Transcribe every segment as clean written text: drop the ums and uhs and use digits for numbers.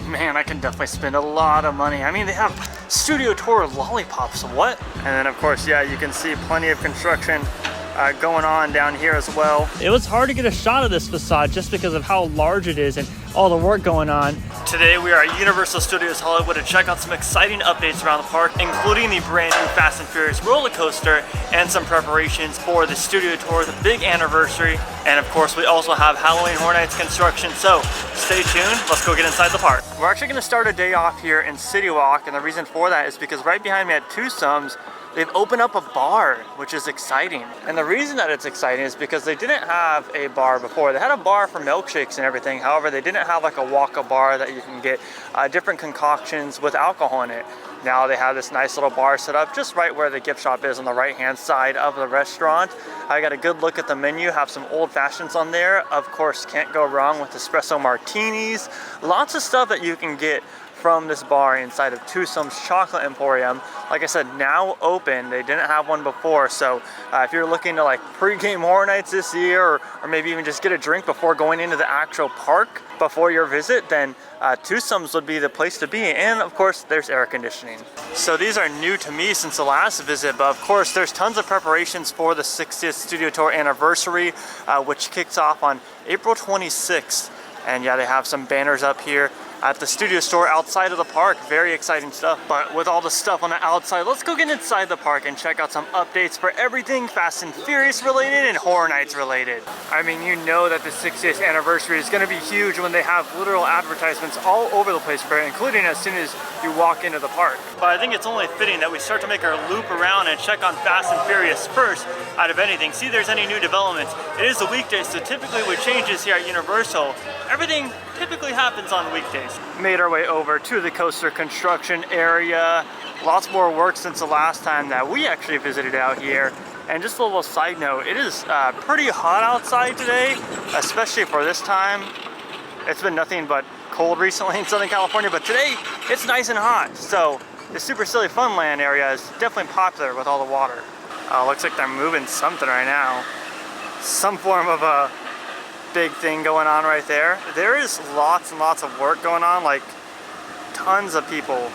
Man, I can definitely spend a lot of money. I mean, they have Studio Tour lollipops, what? And then of course, yeah, you can see plenty of construction going on down here as well. It was hard to get a shot of this facade just because of how large it is and all the work going on. Today we are at Universal Studios Hollywood to check out some exciting updates around the park, including the brand new Fast and Furious roller coaster and some preparations for the Studio Tour, the big anniversary. And of course, we also have Halloween Horror Nights construction. So stay tuned, let's go get inside the park. We're actually gonna start a day off here in City Walk, and the reason for that is because right behind me at Twosomes, they've opened up a bar, which is exciting. And the reason that it's exciting is because they didn't have a bar before. They had a bar for milkshakes and everything. However, they didn't have like a walk-up bar that you can get different concoctions with alcohol in it. Now they have this nice little bar set up just right where the gift shop is on the right-hand side of the restaurant. I got a good look at the menu, have some old fashions on there. Of course, can't go wrong with espresso martinis. Lots of stuff that you can get from this bar inside of Twosomes Chocolate Emporium. Like I said, now open. They didn't have one before, so if you're looking to like pre-game Horror Nights this year, or maybe even just get a drink before going into the actual park before your visit, then Twosomes would be the place to be. And of course, there's air conditioning. So these are new to me since the last visit, but of course, there's tons of preparations for the 60th Studio Tour anniversary, which kicks off on April 26th. And yeah, they have some banners up here at the studio store outside of the park. Very exciting stuff. But with all the stuff on the outside, let's go get inside the park and check out some updates for everything Fast and Furious related and Horror Nights related. I mean, you know that the 60th anniversary is going to be huge when they have literal advertisements all over the place for it, including as soon as you walk into the park. But I think it's only fitting that we start to make our loop around and check on Fast and Furious first out of anything. See if there's any new developments. It is a weekday, so typically with changes here at Universal, everything typically happens on weekdays. Made our way over to the coaster construction area. Lots more work since the last time that we actually visited out here. And just a little side note, it is pretty hot outside today, especially for this time. It's been nothing but cold recently in Southern California, but today it's nice and hot. So the Super Silly Funland area is definitely popular with all the water. Looks like they're moving something right now. Some form of a big thing going on right there. There is lots and lots of work going on, like tons of people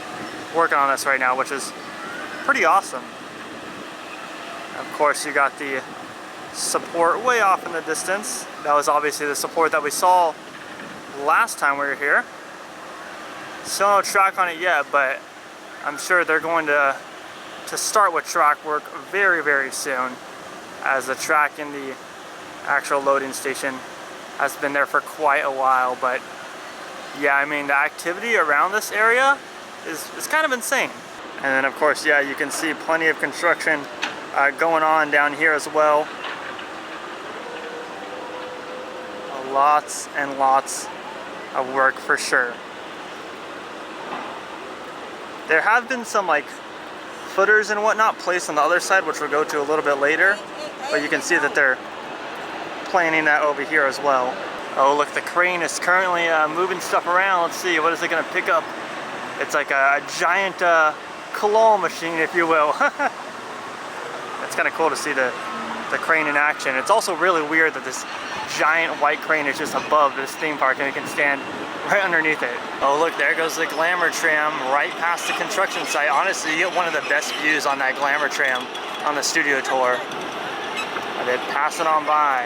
working on this right now, which is pretty awesome. Of course, you got the support way off in the distance. That was obviously the support that we saw last time we were here. Still no track on it yet, but I'm sure they're going to start with track work very, very soon, as the track in the actual loading station has been there for quite a while. But yeah, I mean, the activity around this area is kind of insane. And then of course, yeah, you can see plenty of construction going on down here as well. Lots and lots of work for sure. There have been some like footers and whatnot placed on the other side, which we'll go to a little bit later, but you can see that they're planning that over here as well. Oh look, the crane is currently moving stuff around. Let's see, what is it gonna pick up? It's like a giant claw machine, if you will. It's kind of cool to see the crane in action. It's also really weird that this giant white crane is just above this theme park and it can stand right underneath it. Oh look, there goes the Glamour Tram right past the construction site. Honestly, you get one of the best views on that Glamour Tram on the studio tour. I did pass it on by.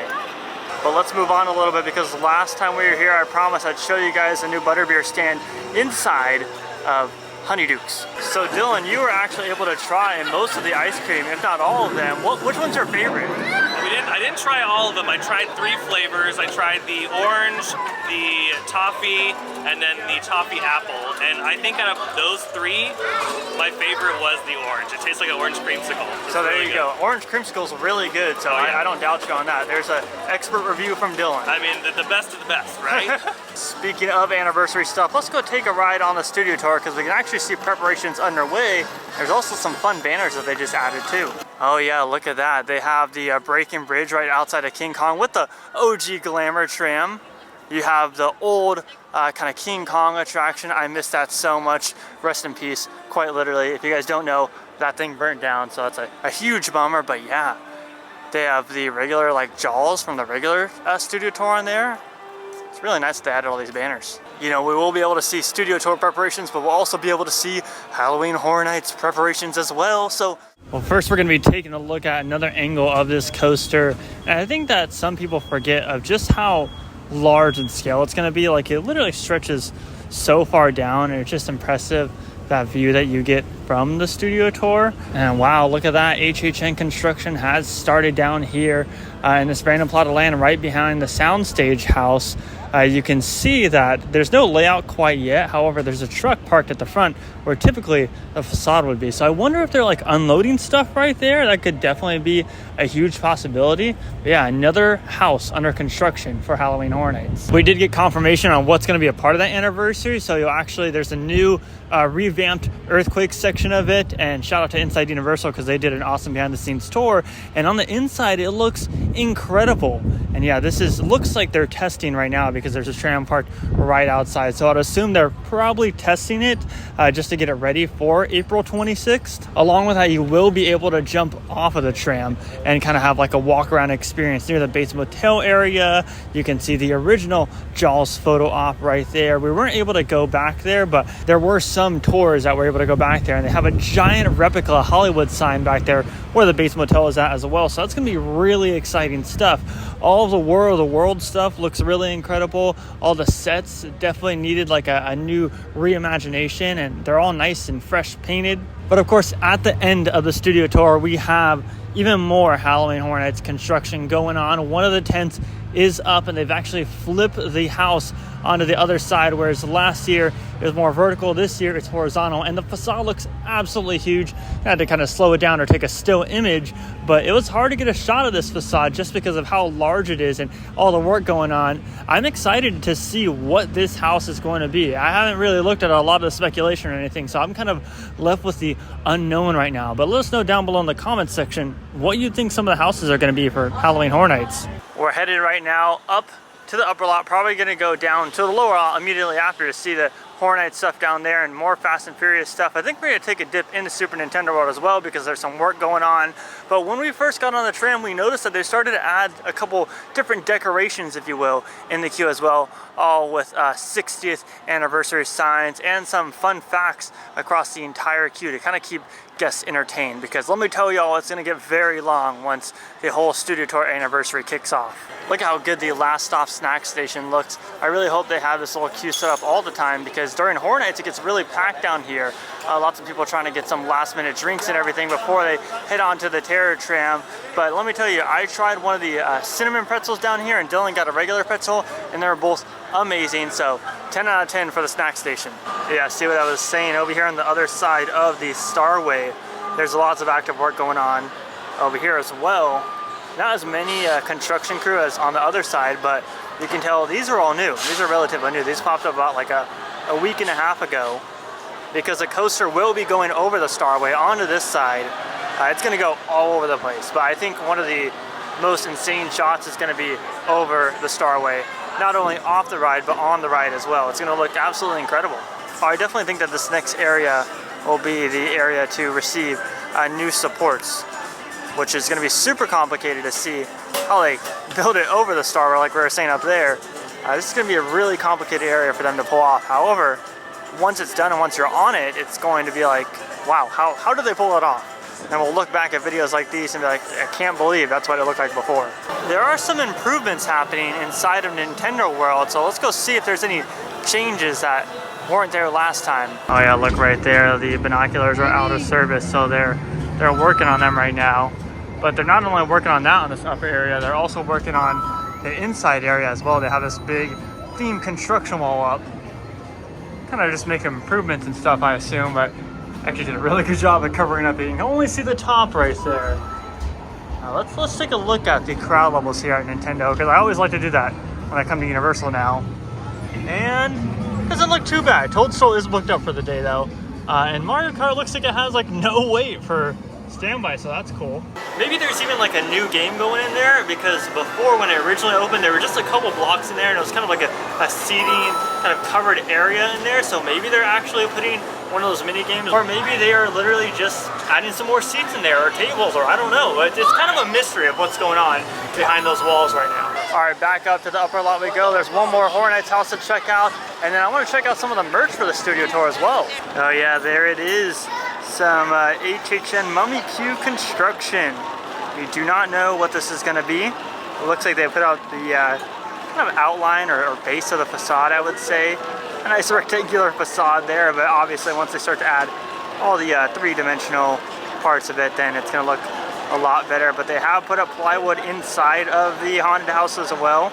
But let's move on a little bit, because last time we were here, I promised I'd show you guys a new butterbeer stand inside of Honeydukes. So Dylan, you were actually able to try most of the ice cream, if not all of them. Which one's your favorite? I didn't try all of them. I tried 3 flavors. I tried the orange, the toffee, and then the toffee apple. And I think out of those 3, my favorite was the orange. It tastes like an orange creamsicle. So there you go. Orange creamsicle is really good, so I don't doubt you on that. There's an expert review from Dylan. I mean, the best of the best, right? Speaking of anniversary stuff, let's go take a ride on the studio tour, because we can actually see preparations underway. There's also some fun banners that they just added too. Oh yeah, look at that. They have the Breaking Bridge right outside of King Kong with the OG Glamour Tram. You have the old kind of King Kong attraction. I miss that so much. Rest in peace, quite literally. If you guys don't know, that thing burnt down, so that's a huge bummer. But yeah, they have the regular like Jaws from the regular studio tour on there. It's really nice that they added all these banners. You know, we will be able to see studio tour preparations, but we'll also be able to see Halloween Horror Nights preparations as well. So, well, first we're going to be taking a look at another angle of this coaster. And I think that some people forget of just how large in scale it's going to be. Like, it literally stretches so far down, and it's just impressive, that view that you get from the studio tour. And wow, look at that. HHN construction has started down here in this random plot of land right behind the soundstage house. You can see that there's no layout quite yet. However, there's a truck parked at the front where typically the facade would be. So I wonder if they're like unloading stuff right there. That could definitely be a huge possibility. But yeah, another house under construction for Halloween Horror Nights. We did get confirmation on what's going to be a part of that anniversary. So you'll actually, there's a new revamped earthquake section of it. And shout out to Inside Universal because they did an awesome behind the scenes tour. And on the inside, it looks incredible. And yeah, looks like they're testing right now because there's a tram parked right outside. So I'd assume they're probably testing it just to get it ready for April 26th. Along with that, you will be able to jump off of the tram and kind of have like a walk around experience near the Bates Motel area. You can see the original Jaws photo op right there. We weren't able to go back there, but there were some tours that were able to go back there, and they have a giant replica Hollywood sign back there where the Bates Motel is at as well. So that's going to be really exciting stuff. All of the world stuff looks really incredible. All the sets definitely needed like a new reimagination, and they're all nice and fresh painted. But of course, at the end of the studio tour, we have even more Halloween Horror Nights construction going on. One of the tents is up, and they've actually flipped the house onto the other side, whereas last year it was more vertical. This year it's horizontal, and the facade looks absolutely huge. I had to kind of slow it down or take a still image, but it was hard to get a shot of this facade just because of how large it is and all the work going on. I'm excited to see what this house is going to be. I haven't really looked at a lot of the speculation or anything, so I'm kind of left with the unknown right now. But let us know down below in the comments section what you think some of the houses are going to be for Halloween Horror Nights. We're headed right now up to the upper lot, probably going to go down to the lower lot immediately after to see the Horror Nights stuff down there and more Fast and Furious stuff. I think we're going to take a dip into Super Nintendo World as well because there's some work going on. But when we first got on the tram, we noticed that they started to add a couple different decorations, if you will, in the queue as well, all with 60th anniversary signs and some fun facts across the entire queue to kind of keep guests entertained, because let me tell y'all, it's going to get very long once the whole studio tour anniversary kicks off. Look how good the Last Stop snack station looks. I really hope they have this little queue set up all the time, because during Horror Nights it gets really packed down here. Lots of people trying to get some last minute drinks and everything before they head on to the Terror Tram. But let me tell you, I tried one of the cinnamon pretzels down here, and Dylan got a regular pretzel, and they were both amazing. So 10 out of 10 for the snack station. Yeah, see what I was saying, over here on the other side of the Starway, there's lots of active work going on over here as well. Not as many construction crew as on the other side, but you can tell these are all new. These are relatively new. These popped up about like a week and a half ago, because the coaster will be going over the Starway onto this side. It's going to go all over the place, but I think one of the most insane shots is going to be over the Starway, not only off the ride but on the ride as well. It's going to look absolutely incredible. I definitely think that this next area will be the area to receive new supports, which is going to be super complicated to see how they build it over the Starway like we were saying up there. This is going to be a really complicated area for them to pull off. However, once it's done and once you're on it, it's going to be like, wow, how did they pull it off? And we'll look back at videos like these and be like, I can't believe that's what it looked like before. There are some improvements happening inside of Nintendo World, so let's go see if there's any changes that weren't there last time. Oh yeah, look right there, the binoculars are out of service, so they're working on them right now. But they're not only working on that on this upper area, they're also working on the inside area as well. They have this big themed construction wall up. Kind of just making improvements and stuff, I assume, but actually did a really good job of covering up it. You can only see the top right there. Now let's take a look at the crowd levels here at Nintendo, because I always like to do that when I come to Universal now. And it doesn't look too bad. Toadstool is booked up for the day though. And Mario Kart looks like it has like no wait for standby, so that's cool. Maybe there's even like a new game going in there, because before when it originally opened there were just a couple blocks in there and it was kind of like a seating kind of covered area in there, so maybe they're actually putting one of those mini games, or maybe they are literally just adding some more seats in there or tables, or I don't know, but it's kind of a mystery of what's going on behind those walls right now. All right, back up to the upper lot we go. There's one more Horror Nights house to check out, and then I want to check out some of the merch for the studio tour as well. Oh yeah, there it is. Some HHN Mummy Q construction. We do not know what this is going to be. It looks like they put out the kind of outline or base of the facade, I would say. A nice rectangular facade there, but obviously once they start to add all the three-dimensional parts of it, then it's going to look a lot better. But they have put up plywood inside of the haunted house as well.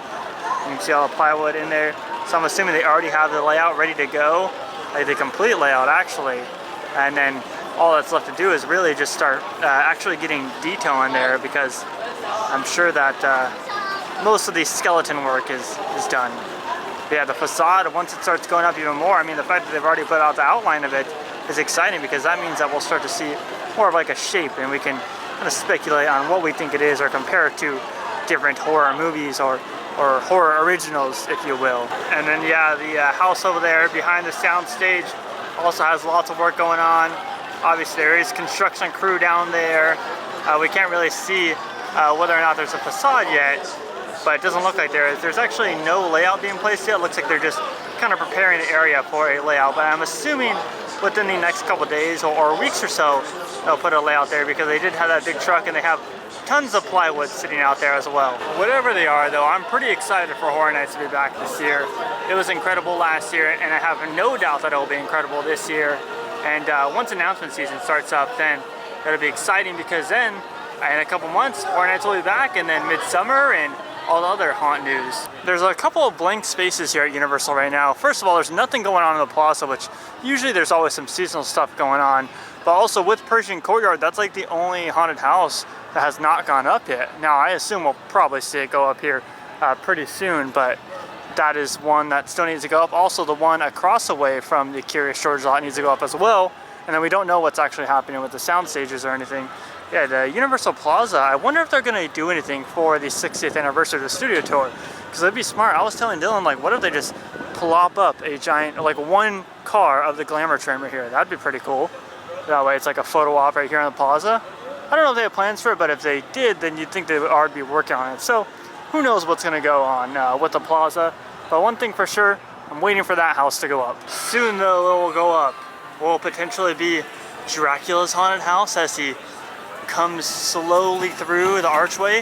You can see all the plywood in there. So I'm assuming they already have the layout ready to go, like the complete layout actually. And then all that's left to do is really just start actually getting detail in there, because I'm sure that most of the skeleton work is done. But yeah, the facade, once it starts going up even more, I mean, the fact that they've already put out the outline of it is exciting, because that means that we'll start to see more of like a shape, and we can kind of speculate on what we think it is or compare it to different horror movies or horror originals, if you will. And then yeah, the house over there behind the sound stage also has lots of work going on. Obviously there is construction crew down there. We can't really see whether or not there's a facade yet, but it doesn't look like there is. There's actually no layout being placed yet. It looks like they're just kind of preparing the area for a layout, but I'm assuming within the next couple days or weeks or so, they'll put a layout there, because they did have that big truck and they have tons of plywood sitting out there as well. Whatever they are though, I'm pretty excited for Horror Nights to be back this year. It was incredible last year, and I have no doubt that it will be incredible this year. And once announcement season starts up, then it'll be exciting, because then in a couple months, Horror Nights will be back, and then Midsummer and all the other haunt news. There's a couple of blank spaces here at Universal right now. First of all, there's nothing going on in the plaza, which usually there's always some seasonal stuff going on. But also with Persian Courtyard, that's like the only haunted house that has not gone up yet. Now, I assume we'll probably see it go up here pretty soon, but that is one that still needs to go up. Also, the one across the way from the Curious George lot needs to go up as well. And then we don't know what's actually happening with the sound stages or anything. Yeah, the Universal Plaza, I wonder if they're going to do anything for the 60th anniversary of the studio tour. Because it'd be smart. I was telling Dylan, like, what if they just plop up a giant, like one car of the Glamour tram right here? That'd be pretty cool. That way it's like a photo op right here on the plaza. I don't know if they have plans for it, but if they did, then you'd think they would already be working on it. So who knows what's going to go on with the plaza. But one thing for sure, I'm waiting for that house to go up. Soon though, it will go up. Will potentially be Dracula's haunted house as he comes slowly through the archway.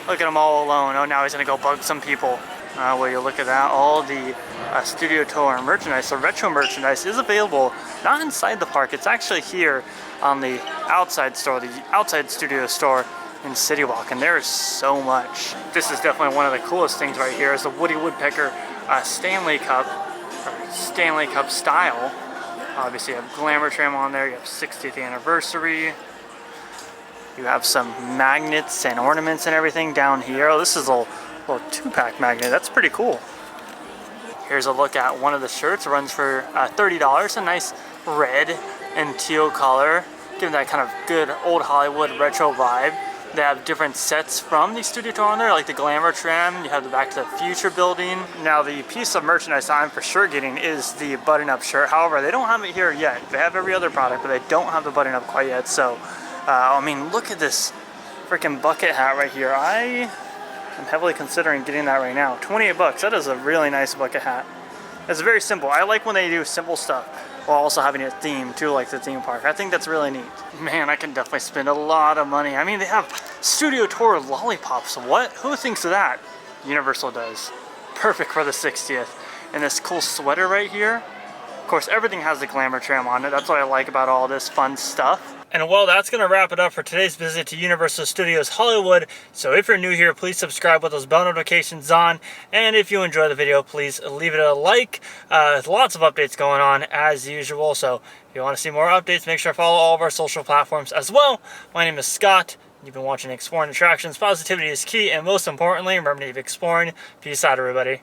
Look at him all alone. Oh, now he's gonna go bug some people. Well, you look at that, all the studio tour merchandise, the retro merchandise is available, not inside the park, it's actually here on the outside store, the outside studio store in City Walk, and there is so much. This is definitely one of the coolest things right here, is the Woody Woodpecker Stanley Cup, or Stanley Cup style. Obviously you have Glamour Tram on there, you have 60th anniversary. You have some magnets and ornaments and everything down here. Oh, this is a little 2-pack magnet. That's pretty cool. Here's a look at one of the shirts. It runs for $30. A nice red and teal color, giving that kind of good old Hollywood retro vibe. They have different sets from the studio tour on there, like the Glamour Tram. You have the Back to the Future building. Now, the piece of merchandise I'm for sure getting is the button-up shirt. However, they don't have it here yet. They have every other product, but they don't have the button-up quite yet. So, I mean, look at this freaking bucket hat right here. I am heavily considering getting that right now. 28 bucks. That is a really nice bucket hat. It's very simple. I like when they do simple stuff while also having a theme too, like the theme park. I think that's really neat. Man, I can definitely spend a lot of money. I mean, they have studio tour lollipops. What? Who thinks of that? Universal does. Perfect for the 60th. And this cool sweater right here. Of course, everything has the Glamour Tram on it. That's what I like about all this fun stuff. And well, that's going to wrap it up for today's visit to Universal Studios Hollywood. So if you're new here, please subscribe with those bell notifications on. And if you enjoy the video, please leave it a like. Lots of updates going on as usual. So if you want to see more updates, make sure to follow all of our social platforms as well. My name is Scott. You've been watching Exploring Attractions. Positivity is key. And most importantly, remember to keep exploring. Peace out, everybody.